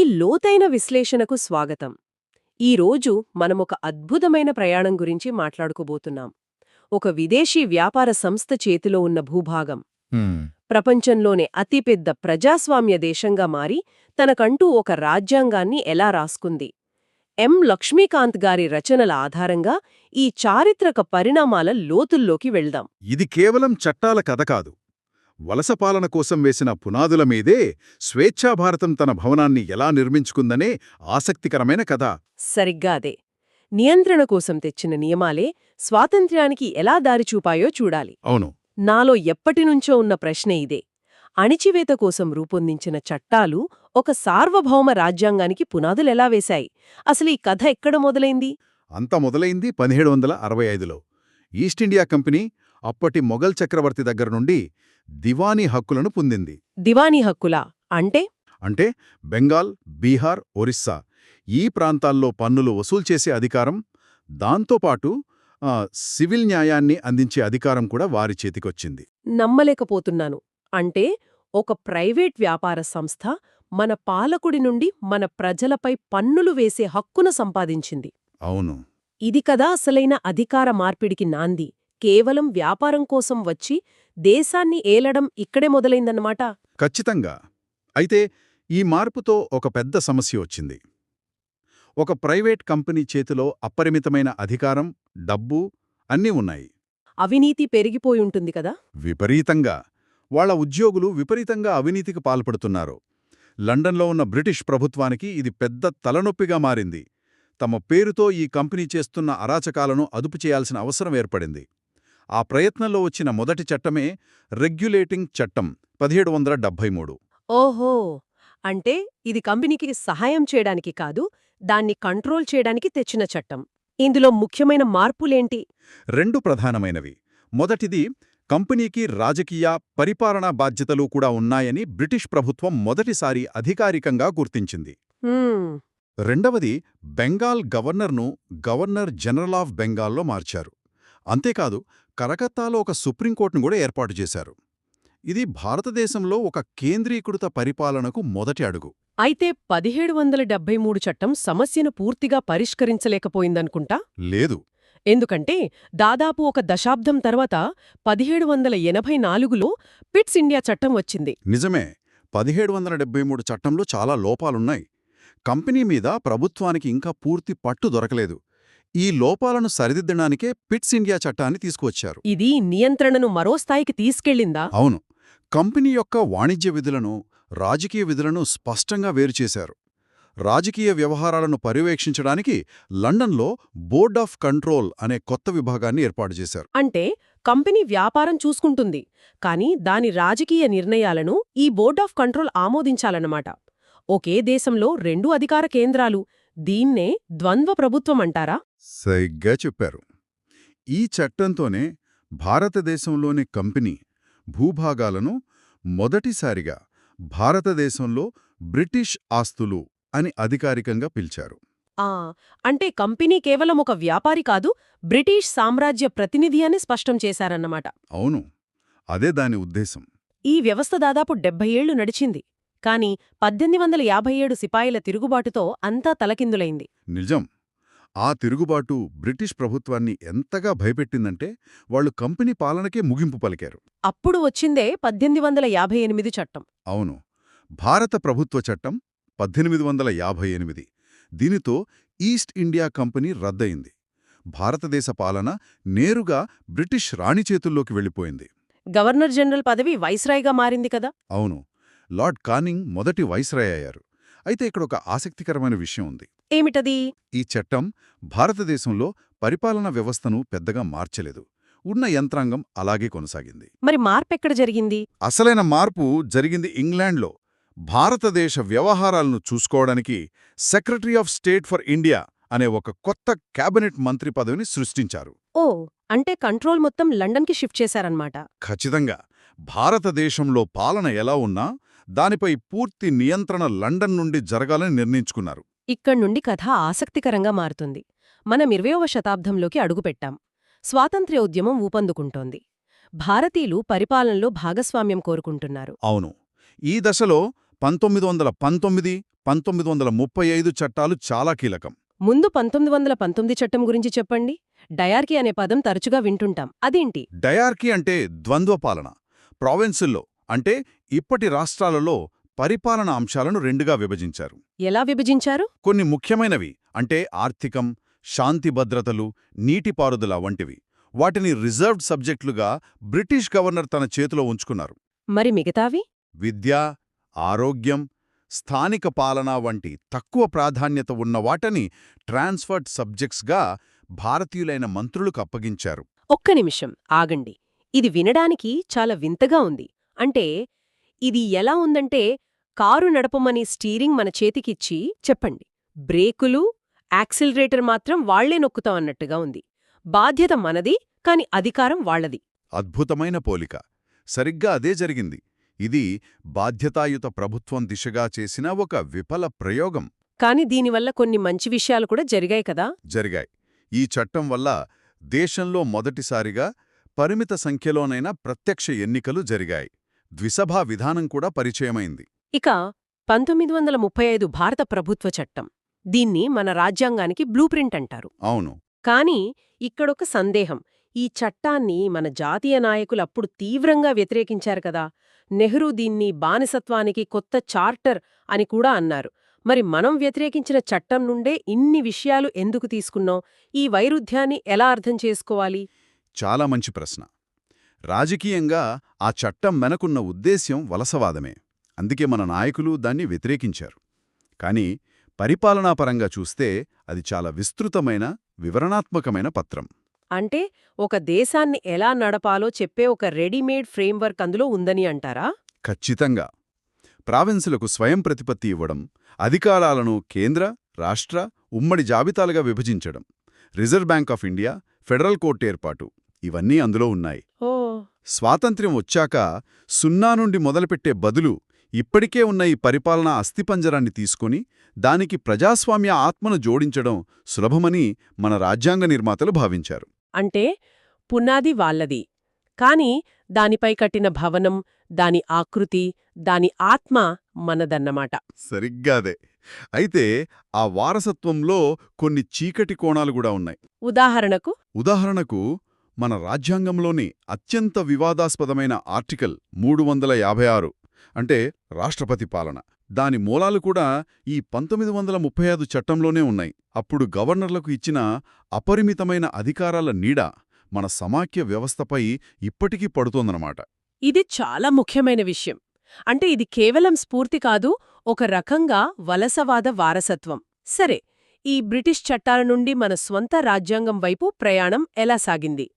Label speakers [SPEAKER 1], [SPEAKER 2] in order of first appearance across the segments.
[SPEAKER 1] లోతైన విశ్లేషణకు స్వాగతం. ఈరోజు మనమొక అద్భుతమైన ప్రయాణం గురించి మాట్లాడుకోబోతున్నాం. ఒక విదేశీ వ్యాపార సంస్థ చేతిలో ఉన్న భూభాగం
[SPEAKER 2] హ్మ్.
[SPEAKER 1] ప్రపంచంలోనే అతిపెద్ద ప్రజాస్వామ్య దేశంగా మారి తనకంటూ ఒక రాజ్యాంగాన్ని ఎలా రాసుకుంది. లక్ష్మీకాంత్ గారి రచనల ఆధారంగా ఈ చారిత్రక పరిణామాల లోతుల్లోకి వెళ్దాం.
[SPEAKER 2] ఇది కేవలం చట్టాల కథ కాదు. వలసపాలన కోసం వేసిన పునాదుల మీదే స్వేచ్ఛాభారతం తన భవనాన్ని ఎలా నిర్మించుకుందనే ఆసక్తికరమైన కథ.
[SPEAKER 1] సరిగ్గా అదే. నియంత్రణ కోసం తెచ్చిన నియమాలే స్వాతంత్ర్యానికి ఎలా దారిచూపాయో చూడాలి.
[SPEAKER 2] అవును.
[SPEAKER 1] నాలో ఎప్పటినుంచో ఉన్న ప్రశ్న ఇదే. అణిచివేత కోసం రూపొందించిన చట్టాలు ఒక సార్వభౌమ రాజ్యాంగానికి పునాదులెలా వేశాయి? అసలీ కథ ఎక్కడ మొదలైంది?
[SPEAKER 2] అంతా మొదలైంది 1765లో. ఈస్ట్ ఇండియా కంపెనీ అప్పటి మొఘల్ చక్రవర్తి దగ్గర నుండి దివానీ హక్కులను పొందింది.
[SPEAKER 1] దివానీ హక్కులా అంటే?
[SPEAKER 2] అంటే బెంగాల్, బీహార్, ఒరిస్సా ఈ ప్రాంతాల్లో పన్నులు వసూలు చేసే అధికారం, దాంతోపాటు సివిల్ న్యాయాన్ని అందించే అధికారం కూడా వారి చేతికొచ్చింది.
[SPEAKER 1] నమ్మలేకపోతున్నాను. అంటే ఒక ప్రైవేట్ వ్యాపార సంస్థ మన పాలకుడి నుండి మన ప్రజలపై పన్నులు వేసే హక్కును సంపాదించింది.
[SPEAKER 2] అవును.
[SPEAKER 1] ఇది కదా అసలైన అధికార మార్పిడికి నాంది. కేవలం వ్యాపారం కోసం వచ్చి దేశాన్ని ఏలడం ఇక్కడే మొదలైందన్నమాట.
[SPEAKER 2] ఖచ్చితంగా. అయితే ఈ మార్పుతో ఒక పెద్ద సమస్య వచ్చింది. ఒక ప్రైవేట్ కంపెనీ చేతిలో అపరిమితమైన అధికారం, డబ్బు అన్నీ ఉన్నాయి.
[SPEAKER 1] అవినీతి పెరిగిపోయుంటుంది కదా.
[SPEAKER 2] విపరీతంగా. వాళ్ల ఉద్యోగులు విపరీతంగా అవినీతికి పాల్పడుతున్నారు. లండన్లో ఉన్న బ్రిటిష్ ప్రభుత్వానికి ఇది పెద్ద తలనొప్పిగా మారింది. తమ పేరుతో ఈ కంపెనీ చేస్తున్న అరాచకాలను అదుపు చేయాల్సిన అవసరం ఏర్పడింది. ఆ ప్రయత్నంలో వచ్చిన మొదటి చట్టమే రెగ్యులేటింగ్ చట్టం 1773.
[SPEAKER 1] ఓహో, అంటే ఇది కంపెనీకి సహాయం చేయడానికి కాదు, దాన్ని కంట్రోల్ చేయడానికి తెచ్చిన చట్టం. ఇందులో ముఖ్యమైన మార్పులేంటి?
[SPEAKER 2] 2 ప్రధానమైనవి. మొదటిది, కంపెనీకి రాజకీయ, పరిపాలనా బాధ్యతలు కూడా ఉన్నాయని బ్రిటిష్ ప్రభుత్వం మొదటిసారి అధికారికంగా గుర్తించింది. రెండవది, బెంగాల్ గవర్నర్ను గవర్నర్ జనరల్ ఆఫ్ బెంగాల్లో మార్చారు. అంతేకాదు, కలకత్తాలో ఒక సుప్రీంకోర్టును కూడా ఏర్పాటు చేశారు. ఇది భారతదేశంలో ఒక కేంద్రీకృత పరిపాలనకు మొదటి అడుగు.
[SPEAKER 1] అయితే 1773 చట్టం సమస్యను పూర్తిగా పరిష్కరించలేకపోయిందనుకుంటా?
[SPEAKER 2] లేదు.
[SPEAKER 1] ఎందుకంటే దాదాపు ఒక దశాబ్దం తర్వాత 1784లో పిట్స్ ఇండియా చట్టం వచ్చింది.
[SPEAKER 2] నిజమే. 1773 చట్టంలో చాలా లోపాలున్నాయి. కంపెనీ మీద ప్రభుత్వానికి ఇంకా పూర్తి పట్టు దొరకలేదు. ఈ లోపాలను సరిదిద్దడానికే పిట్స్ ఇండియా చట్టాన్ని తీసుకువచ్చారు.
[SPEAKER 1] ఇది నియంత్రణను మరో స్థాయికి తీసుకెళ్లిందా?
[SPEAKER 2] అవును. కంపెనీ యొక్క వాణిజ్య విధులను, రాజకీయ విధులను స్పష్టంగా వేరుచేశారు. రాజకీయ వ్యవహారాలను పర్యవేక్షించడానికి లండన్లో బోర్డ్ ఆఫ్ కంట్రోల్ అనే కొత్త విభాగాన్ని ఏర్పాటు చేశారు.
[SPEAKER 1] అంటే కంపెనీ వ్యాపారం చూసుకుంటుంది, కానీ దాని రాజకీయ నిర్ణయాలను ఈ బోర్డ్ ఆఫ్ కంట్రోల్ ఆమోదించాలన్నమాట. ఒకే దేశంలో 2 అధికార కేంద్రాలు. దీన్నే ద్వంద్వ ప్రభుత్వం అంటారా?
[SPEAKER 2] సరిగ్గా చెప్పారు. ఈ చట్టంతోనే భారతదేశంలోని కంపెనీ భూభాగాలను మొదటిసారిగా భారతదేశంలో బ్రిటిష్ ఆస్తులు అని అధికారికంగా పిలిచారు.
[SPEAKER 1] అంటే కంపెనీ కేవలం ఒక వ్యాపారి కాదు, బ్రిటిష్ సామ్రాజ్య ప్రతినిధి అని స్పష్టం చేశారన్నమాట.
[SPEAKER 2] అవును, అదే దాని ఉద్దేశం.
[SPEAKER 1] ఈ వ్యవస్థ దాదాపు 70 ఏళ్లు నడిచింది. కాని 1857 సిపాయిల తిరుగుబాటుతో అంతా తలకిందులైంది.
[SPEAKER 2] నిజం. ఆ తిరుగుబాటు బ్రిటిష్ ప్రభుత్వాన్ని ఎంతగా భయపెట్టిందంటే వాళ్లు కంపెనీ పాలనకే ముగింపు పలికారు.
[SPEAKER 1] అప్పుడు వచ్చిందే 1858 చట్టం.
[SPEAKER 2] అవును, భారత ప్రభుత్వ చట్టం 1858. దీనితో ఈస్ట్ ఇండియా కంపెనీ రద్దయింది. భారతదేశ పాలన నేరుగా బ్రిటిష్ రాణి చేతుల్లోకి వెళ్ళిపోయింది.
[SPEAKER 1] గవర్నర్ జనరల్ పదవి వైస్రాయ్గా మారింది కదా.
[SPEAKER 2] అవును, లార్డ్ కానింగ్ మొదటి వైస్రాయ్ అయ్యారు. అయితే ఇక్కడొక ఆసక్తికరమైన విషయం ఉంది.
[SPEAKER 1] ఏమిటది?
[SPEAKER 2] ఈ చట్టం భారతదేశంలో పరిపాలనా వ్యవస్థను పెద్దగా మార్చలేదు. ఉన్న యంత్రాంగం అలాగే కొనసాగింది.
[SPEAKER 1] మరి మార్పెక్కడ జరిగింది?
[SPEAKER 2] అసలైన మార్పు జరిగింది ఇంగ్లాండ్లో. భారతదేశ వ్యవహారాలను చూసుకోవడానికి secretary of state for India అనే ఒక కొత్త కేబినెట్ మంత్రి పదవిని సృష్టించారు.
[SPEAKER 1] ఓ, అంటే కంట్రోల్ మొత్తం లండన్కి షిఫ్ట్ చేశారన్నమాట.
[SPEAKER 2] ఖచ్చితంగా. భారతదేశంలో పాలన ఎలా ఉన్నా దానిపై పూర్తి నియంత్రణ లండన్ నుండి జరగాలని నిర్ణయించుకున్నారు.
[SPEAKER 1] ఇక్కడ్నుండి కథ ఆసక్తికరంగా మారుతుంది. మనం 20వ శతాబ్దంలోకి అడుగుపెట్టాం. స్వాతంత్ర్య ఉద్యమం ఊపందుకుంటోంది. భారతీయులు పరిపాలనలో భాగస్వామ్యం కోరుకుంటున్నారు.
[SPEAKER 2] అవును. ఈ దశలో 1919, 1935 చట్టాలు చాలా కీలకం.
[SPEAKER 1] ముందు 1919 చట్టం గురించి చెప్పండి. డయార్కీ అనే పదం తరచుగా వింటుంటాం. అదేంటి?
[SPEAKER 2] డయార్కీ అంటే ద్వంద్వ పాలన. ప్రావిన్సుల్లో అంటే ఇప్పటి రాష్ట్రాలలో పరిపాలన అంశాలను రెండుగా విభజించారు.
[SPEAKER 1] ఎలా విభజించారు?
[SPEAKER 2] కొన్ని ముఖ్యమైనవి అంటే ఆర్థికం, శాంతి భద్రతలు, నీటిపారుదల వంటివి. వాటిని రిజర్వ్డ్ సబ్జెక్టులుగా బ్రిటిష్ గవర్నర్ తన చేతిలో ఉంచుకున్నారు.
[SPEAKER 1] మరి మిగతావి?
[SPEAKER 2] విద్య, ఆరోగ్యం, స్థానిక పాలన వంటి తక్కువ ప్రాధాన్యత ఉన్న వాటిని ట్రాన్స్ఫర్డ్ సబ్జెక్ట్స్గా భారతీయులైన మంత్రులకు అప్పగించారు.
[SPEAKER 1] ఒక్క నిమిషం ఆగండి. ఇది వినడానికి చాలా వింతగా ఉంది. అంటే ఇది ఎలా ఉందంటే కారు నడపమని స్టీరింగ్ మన చేతికిచ్చి చెప్పండి, బ్రేకులు, యాక్సిలరేటర్ మాత్రం వాళ్లే నొక్కుతాం అన్నట్టుగా ఉంది. బాధ్యత మనది, కాని అధికారం వాళ్లది.
[SPEAKER 2] అద్భుతమైన పోలిక. సరిగ్గా అదే జరిగింది. ఇది బాధ్యతాయుత ప్రభుత్వం దిశగా చేసిన ఒక విఫల ప్రయోగం.
[SPEAKER 1] కాని దీనివల్ల కొన్ని మంచి విషయాలు కూడా జరిగాయి కదా?
[SPEAKER 2] జరిగాయి. ఈ చట్టం వల్ల దేశంలో మొదటిసారిగా పరిమిత సంఖ్యలోనైనా ప్రత్యక్ష ఎన్నికలు జరిగాయి. ద్విసభా విధానం కూడా పరిచయమైంది.
[SPEAKER 1] ఇక 1935 భారత ప్రభుత్వ చట్టం. దీన్ని మన రాజ్యాంగానికి బ్లూ ప్రింట్ అంటారు.
[SPEAKER 2] అవును.
[SPEAKER 1] కాని ఇక్కడొక సందేహం. ఈ చట్టాన్ని మన జాతీయ నాయకులప్పుడు తీవ్రంగా వ్యతిరేకించారు కదా. నెహ్రూ దీన్ని బానిసత్వానికి కొత్త చార్టర్ అని కూడా అన్నారు. మరి మనం వ్యతిరేకించిన చట్టం నుండే ఇన్ని విషయాలు ఎందుకు తీసుకున్నాం? ఈ వైరుధ్యాన్ని ఎలా అర్థం చేసుకోవాలి?
[SPEAKER 2] చాలా మంచి ప్రశ్న. రాజకీయంగా ఆ చట్టం వెనకున్న ఉద్దేశ్యం వలసవాదమే. అందుకే మన నాయకులు దాన్ని వ్యతిరేకించారు. కాని పరిపాలనాపరంగా చూస్తే అది చాలా విస్తృతమైన, వివరణాత్మకమైన పత్రం.
[SPEAKER 1] అంటే ఒక దేశాన్ని ఎలా నడపాలో చెప్పే ఒక రెడీమేడ్ ఫ్రేమ్వర్క్ అందులో ఉందని అంటారా?
[SPEAKER 2] ఖచ్చితంగా. ప్రావిన్సులకు స్వయం ప్రతిపత్తి ఇవ్వడం, అధికారాలను కేంద్ర, రాష్ట్ర, ఉమ్మడి జాబితాలుగా విభజించడం, reserve bank of India, federal court ఏర్పాటు, ఇవన్నీ అందులో ఉన్నాయి.
[SPEAKER 1] ఓ,
[SPEAKER 2] స్వాతంత్ర్యం వచ్చాక 0 నుండి మొదలుపెట్టే బదులు ఇప్పటికే ఉన్న ఈ పరిపాలనా అస్థిపంజరాన్ని తీసుకొని దానికి ప్రజాస్వామ్య ఆత్మను జోడించడం సులభమని మన రాజ్యాంగ నిర్మాతలు భావించారు.
[SPEAKER 1] అంటే పునాది వాళ్లది, కాని దానిపై కట్టిన భవనం, దాని ఆకృతి, దాని ఆత్మ మనదన్నమాట.
[SPEAKER 2] సరిగ్గాదే. అయితే ఆ వారసత్వంలో కొన్ని చీకటి కోణాలు కూడా ఉన్నాయి.
[SPEAKER 1] ఉదాహరణకు
[SPEAKER 2] మన రాజ్యాంగంలోని అత్యంత వివాదాస్పదమైన ఆర్టికల్ 356 అంటే రాష్ట్రపతి పాలన. దాని మూలాలు కూడా ఈ 1935 చట్టంలోనే ఉన్నాయి. అప్పుడు గవర్నర్లకు ఇచ్చిన అపరిమితమైన అధికారాల నీడ మన సమాఖ్య వ్యవస్థపై ఇప్పటికీ పడుతోందన్నమాట.
[SPEAKER 1] ఇది చాలా ముఖ్యమైన విషయం. అంటే ఇది కేవలం స్ఫూర్తి కాదు, ఒక రకంగా వలసవాద వారసత్వం. సరే, ఈ బ్రిటిష్ చట్టాల నుండి మన స్వంత రాజ్యాంగం వైపు ప్రయాణం ఎలా సాగింది?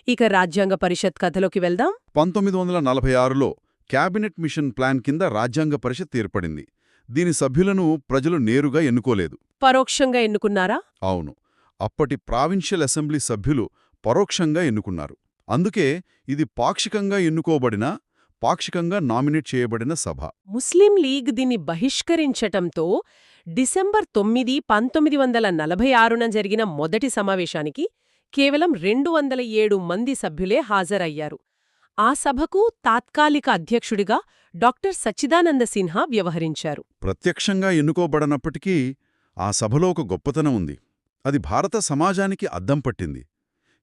[SPEAKER 1] ఇక రాజ్యాంగ పరిషత్ కథలోకి వెళ్దాం.
[SPEAKER 2] 1946లో క్యాబినెట్ మిషన్ ప్లాన్ కింద రాజ్యాంగ పరిషత్ ఏర్పడింది. దీని సభ్యులను ప్రజలు నేరుగా ఎన్నుకోలేదు.
[SPEAKER 1] పరోక్షంగా ఎన్నుకున్నారా?
[SPEAKER 2] అవును. అప్పటి ప్రావిన్షియల్ అసెంబ్లీ సభ్యులు పరోక్షంగా ఎన్నుకున్నారు. అందుకే ఇది పాక్షికంగా నామినేట్ చేయబడిన సభ.
[SPEAKER 1] ముస్లిం లీగ్ దీన్ని బహిష్కరించటంతో డిసెంబర్ 9, 1946న జరిగిన మొదటి సమావేశానికి కేవలం 207 మంది సభ్యులే హాజరయ్యారు. ఆ సభకు తాత్కాలిక అధ్యక్షుడిగా డాక్టర్ సచ్చిదానంద సిన్హా వ్యవహరించారు.
[SPEAKER 2] ప్రత్యక్షంగా ఎన్నుకోబడనప్పటికీ ఆ సభలో ఒక గొప్పతనం ఉంది. అది భారత సమాజానికి అద్దం పట్టింది.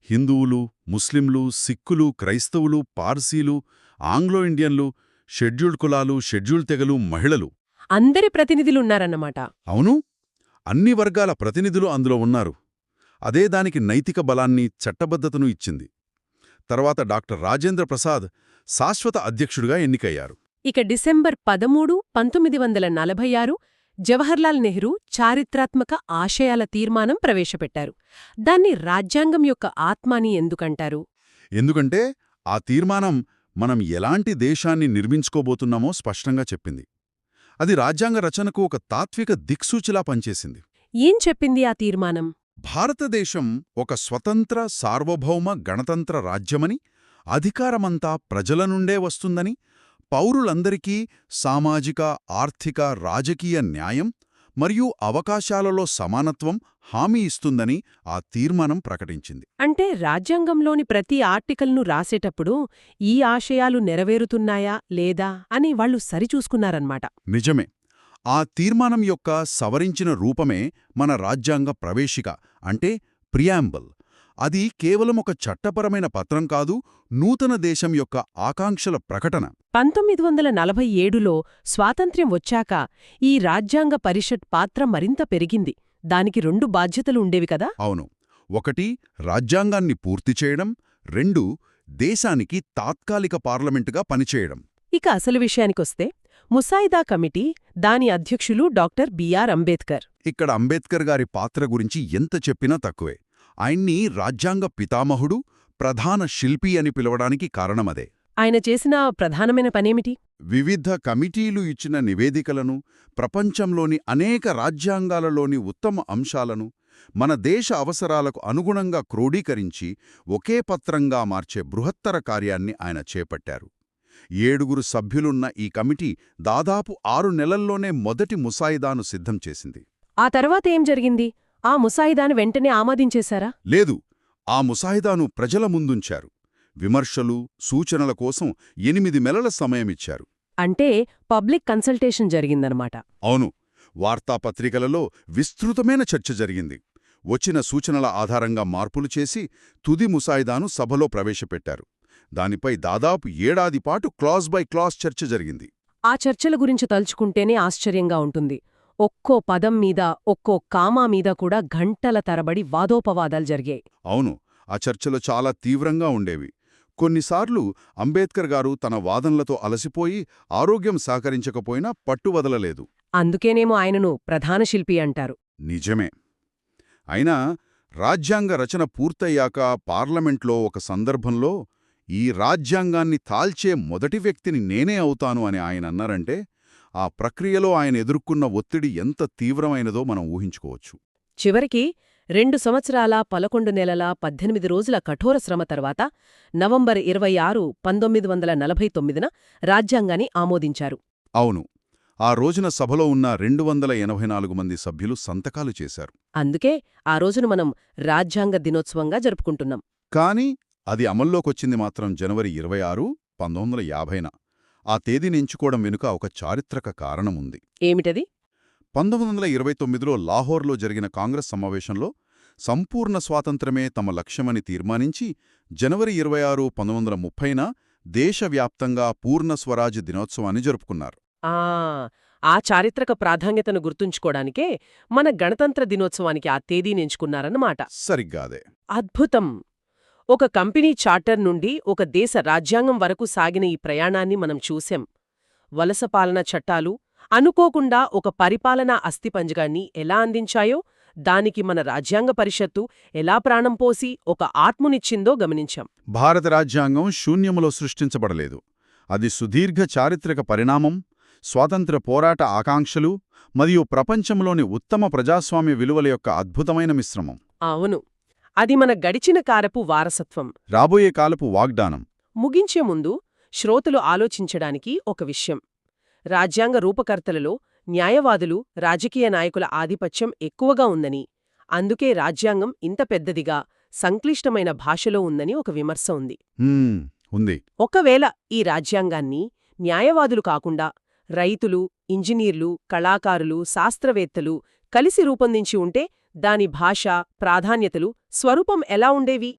[SPEAKER 2] హిందువులు, ముస్లింలు, సిక్కులు, క్రైస్తవులు, పార్సీలు, ఆంగ్లో ఇండియన్లు, షెడ్యూల్డ్ కులాలు, షెడ్యూల్డ్ తెగలు, మహిళలు,
[SPEAKER 1] అందరి ప్రతినిధులున్నారన్నమాట.
[SPEAKER 2] అవును, అన్ని వర్గాల ప్రతినిధులు అందులో ఉన్నారు. అదే దానికి నైతిక బలాన్ని, చట్టబద్ధతను ఇచ్చింది. తర్వాత డాక్టర్ రాజేంద్ర ప్రసాద్ శాశ్వత అధ్యక్షుడిగా ఎన్నికయ్యారు.
[SPEAKER 1] ఇక డిసెంబర్ 13, 1946 జవహర్లాల్ నెహ్రూ చారిత్రాత్మక ఆశయాల తీర్మానం ప్రవేశపెట్టారు. దాన్ని రాజ్యాంగం యొక్క ఆత్మ అని ఎందుకంటారు?
[SPEAKER 2] ఎందుకంటే ఆ తీర్మానం మనం ఎలాంటి దేశాన్ని నిర్మించుకోబోతున్నామో స్పష్టంగా చెప్పింది. అది రాజ్యాంగ రచనకు ఒక తాత్విక దిక్సూచిలా పనిచేసింది.
[SPEAKER 1] ఏం చెప్పింది ఆ తీర్మానం?
[SPEAKER 2] భారతదేశం ఒక స్వతంత్ర, సార్వభౌమ గణతంత్ర రాజ్యమని, అధికారమంతా ప్రజల నుండే వస్తుందని, పౌరులందరికీ సామాజిక, ఆర్థిక, రాజకీయ న్యాయం మరియు అవకాశాలలో సమానత్వం హామీ ఇస్తుందని ఆ తీర్మానం ప్రకటించింది.
[SPEAKER 1] అంటే రాజ్యాంగంలోని ప్రతి ఆర్టికల్ను రాసేటప్పుడు ఈ ఆశయాలు నెరవేరుతున్నాయా లేదా అని వాళ్లు సరిచూసుకున్నారన్నమాట.
[SPEAKER 2] నిజమే. ఆ తీర్మానం యొక్క సవరించిన రూపమే మన రాజ్యాంగ ప్రవేశిక అంటే ప్రియాంబుల్. అది కేవలం ఒక చట్టపరమైన పత్రం కాదు, నూతన దేశం యొక్క ఆకాంక్షల ప్రకటన.
[SPEAKER 1] 1947లో స్వాతంత్ర్యం వచ్చాక ఈ రాజ్యాంగ పరిషత్ పాత్ర మరింత పెరిగింది. దానికి 2 బాధ్యతలు ఉండేవి కదా.
[SPEAKER 2] అవును. 1 రాజ్యాంగాన్ని పూర్తి చేయడం, 2 దేశానికి తాత్కాలిక పార్లమెంటుగా పనిచేయడం.
[SPEAKER 1] ఇక అసలు విషయానికొస్తే ముసాయిదా కమిటీ, దాని అధ్యక్షులు డాక్టర్ బిఆర్ అంబేద్కర్.
[SPEAKER 2] ఇక్కడ అంబేద్కర్ గారి పాత్ర గురించి ఎంత చెప్పినా తక్కువే. ఆయన్ని రాజ్యాంగ పితామహుడు, ప్రధాన శిల్పి అని పిలవడానికి కారణమదే.
[SPEAKER 1] ఆయన చేసిన ప్రధానమైన పనేమిటి?
[SPEAKER 2] వివిధ కమిటీలు ఇచ్చిన నివేదికలను, ప్రపంచంలోని అనేక రాజ్యాంగాలలోని ఉత్తమ అంశాలను మన దేశ అవసరాలకు అనుగుణంగా క్రోడీకరించి ఒకే పత్రంగా మార్చే బృహత్తర కార్యాన్ని ఆయన చేపట్టారు. 7 సభ్యులున్న ఈ కమిటీ దాదాపు 6 నెలల్లోనే మొదటి ముసాయిదాను సిద్ధం చేసింది.
[SPEAKER 1] ఆ తర్వాత ఏం జరిగింది? ఆ ముసాయిదాను వెంటనే ఆమోదించేశారా?
[SPEAKER 2] లేదు, ఆ ముసాయిదాను ప్రజల ముందుంచారు. విమర్శలు, సూచనల కోసం 8 నెలల సమయమిచ్చారు.
[SPEAKER 1] అంటే పబ్లిక్ కన్సల్టేషన్ జరిగిందనమాట.
[SPEAKER 2] అవును. వార్తాపత్రికలలో విస్తృతమైన చర్చ జరిగింది. వచ్చిన సూచనల ఆధారంగా మార్పులు చేసి తుది ముసాయిదాను సభలో ప్రవేశపెట్టారు. దానిపై దాదాపు 1 ఏడాది పాటు క్లాజ్ బై క్లాజ్ చర్చ జరిగింది.
[SPEAKER 1] ఆ చర్చల గురించి తలుచుకుంటేనే ఆశ్చర్యంగా ఉంటుంది. ఒక్కో పదం మీద, ఒక్కో కామా మీద కూడా గంటల తరబడి వాదోపవాదాలు జరిగాయి.
[SPEAKER 2] అవును, ఆ చర్చలు చాలా తీవ్రంగా ఉండేవి. కొన్నిసార్లు అంబేద్కర్ గారు తన వాదనలతో అలసిపోయి ఆరోగ్యం సహకరించకపోయినా పట్టువదలలేదు.
[SPEAKER 1] అందుకేనేమో ఆయనను ప్రధాన శిల్పి అంటారు.
[SPEAKER 2] నిజమే. అయినా రాజ్యాంగ రచన పూర్తయ్యాక పార్లమెంట్లో ఒక సందర్భంలో ఈ రాజ్యాంగాన్ని తాల్చే మొదటి వ్యక్తిని నేనే అవుతాను అని ఆయన అన్నారంటే ఆ ప్రక్రియలో ఆయన ఎదుర్కొన్న ఒత్తిడి ఎంత తీవ్రమైనదో మనం ఊహించుకోవచ్చు.
[SPEAKER 1] చివరికి 2 సంవత్సరాల 11 నెలల 18 రోజుల కఠోర శ్రమ తర్వాత నవంబర్ 26, 1949న రాజ్యాంగాన్ని ఆమోదించారు.
[SPEAKER 2] అవును, ఆ రోజున సభలో ఉన్న 284 మంది సభ్యులు సంతకాలు చేశారు.
[SPEAKER 1] అందుకే ఆ రోజును మనం రాజ్యాంగ దినోత్సవంగా జరుపుకుంటున్నాం.
[SPEAKER 2] కానీ అది అమల్లోకొచ్చింది మాత్రం జనవరి 26, 1950న. ఆ తేదీని ఎంచుకోవడం వెనుక ఒక చారిత్రక కారణముంది.
[SPEAKER 1] ఏమిటది?
[SPEAKER 2] 1929లో లాహోర్లో జరిగిన కాంగ్రెస్ సమావేశంలో సంపూర్ణ స్వాతంత్ర్యమే తమ లక్ష్యమని తీర్మానించి జనవరి 26, 1930న దేశవ్యాప్తంగా పూర్ణ స్వరాజ్ దినోత్సవాన్ని జరుపుకున్నారు.
[SPEAKER 1] ఆ చారిత్రక ప్రాధాన్యతను గుర్తుంచుకోవడానికే మన గణతంత్ర దినోత్సవానికి ఆ తేదీని ఎంచుకున్నారన్నమాట.
[SPEAKER 2] సరిగ్గా అదే.
[SPEAKER 1] అద్భుతం! ఒక కంపెనీ చార్టర్ నుండి ఒక దేశ రాజ్యాంగం వరకు సాగిన ఈ ప్రయాణాన్ని మనం చూశాం. వలస పాలన చట్టాలు అనుకోకుండా ఒక పరిపాలనా అస్థిపంజరాన్ని ఎలా అందించాయో, దానికి మన రాజ్యాంగ పరిషత్తు ఎలా ప్రాణం పోసి ఒక ఆత్మునిచ్చిందో గమనించాం.
[SPEAKER 2] భారత రాజ్యాంగం శూన్యములో సృష్టించబడలేదు. అది సుదీర్ఘ చారిత్రక పరిణామం, స్వాతంత్ర పోరాట ఆకాంక్షలు మరియు ప్రపంచంలోని ఉత్తమ ప్రజాస్వామ్య విలువల యొక్క అద్భుతమైన మిశ్రమం.
[SPEAKER 1] అవును, అది మన గడిచిన కాలపు వారసత్వం,
[SPEAKER 2] రాబోయే కాలపు వాగ్దానం.
[SPEAKER 1] ముగించే ముందు శ్రోతలు ఆలోచించడానికి ఒక విషయం. రాజ్యాంగ రూపకర్తలలో న్యాయవాదులు, రాజకీయ నాయకుల ఆధిపత్యం ఎక్కువగా ఉందని, అందుకే రాజ్యాంగం ఇంత పెద్దదిగా, సంక్లిష్టమైన భాషలో ఉందని ఒక విమర్శ ఉంది.
[SPEAKER 2] ఉంది.
[SPEAKER 1] ఒకవేళ ఈ రాజ్యాంగాన్ని న్యాయవాదులు కాకుండా రైతులు, ఇంజనీర్లు, కళాకారులు, శాస్త్రవేత్తలు కలిసి రూపొందించి ఉంటే దాని భాష, ప్రాధాన్యతలు, స్వరూపం ఎలా ఉండేవి?